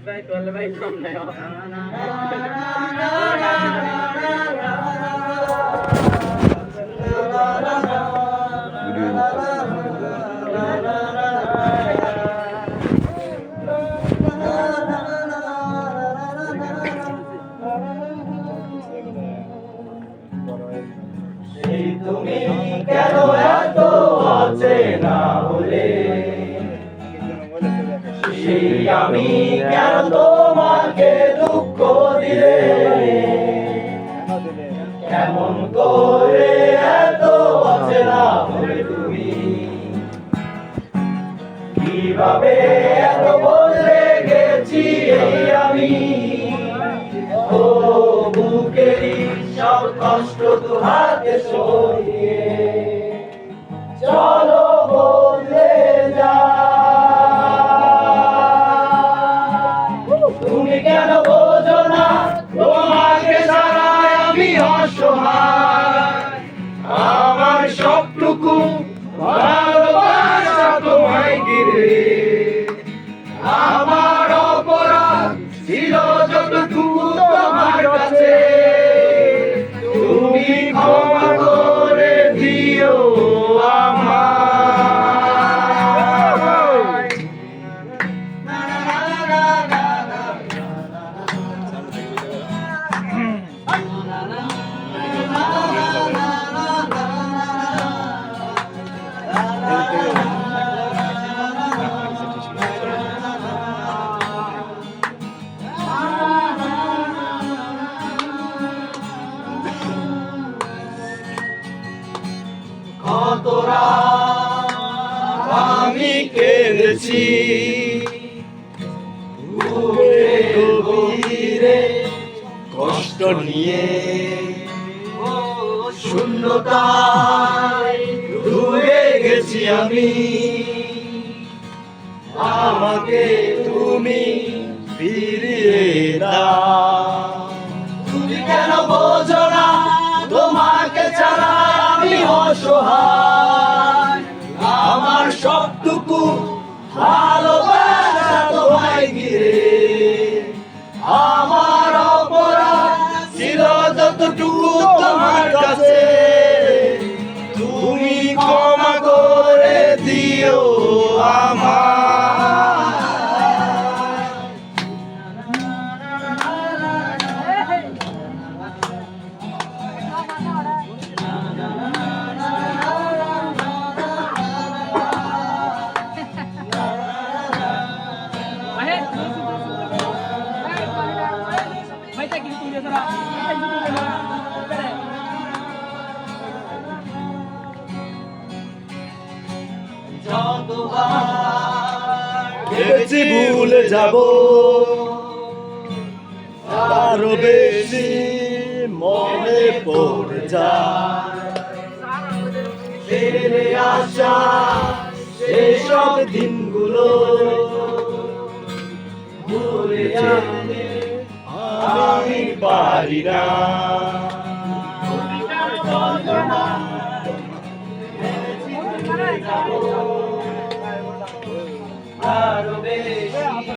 ভাই তোলে ভাই কম নাই তুমি কেন এত অচেনা হলে, সেই আমি কেন তোমাকে দুঃখ দিলে, কেমন করে এত অচেনা হলে তুমি, কিভাবে এত বদলে গেছি এই আমি, ও বুকেরই সব কষ্ট তোমাকে সরিয়ে চলো বদলে যা। তুমি কেন বোঝো না তোমাকে ছাড়া আমি অসহায়, আমার সবটুকু ভালোবাসা তোমায় ঘিরে, আমার অপরাধ ছিল যতটুকু তোমার কাছে, তুমি ক্ষমা করে দিও আমায়। কত রাত আমি কেঁদেছি গভীরে কষ্ট নিয়ে, শূন্যতায় ডুবে গেছি আমি, আমাকে তুমি ফিরিয়ে দাও। তুমি কেন বোঝো না তোমাকে ছাড়া আমি অসহায়, আমার সবটুকু ভালোবাসা তোমায় ঘিরে, আমার অপরাধ ছিল যতটুকু তোমার কাছে, তুমি ক্ষমা করে দিও আমায়। ভেবেছি ভুলে যাব, আরো বেশি মনে পড়ে যায় ফিরে আসা সেসব দিনগুলো, ভুলে যেতে আমি পারি না।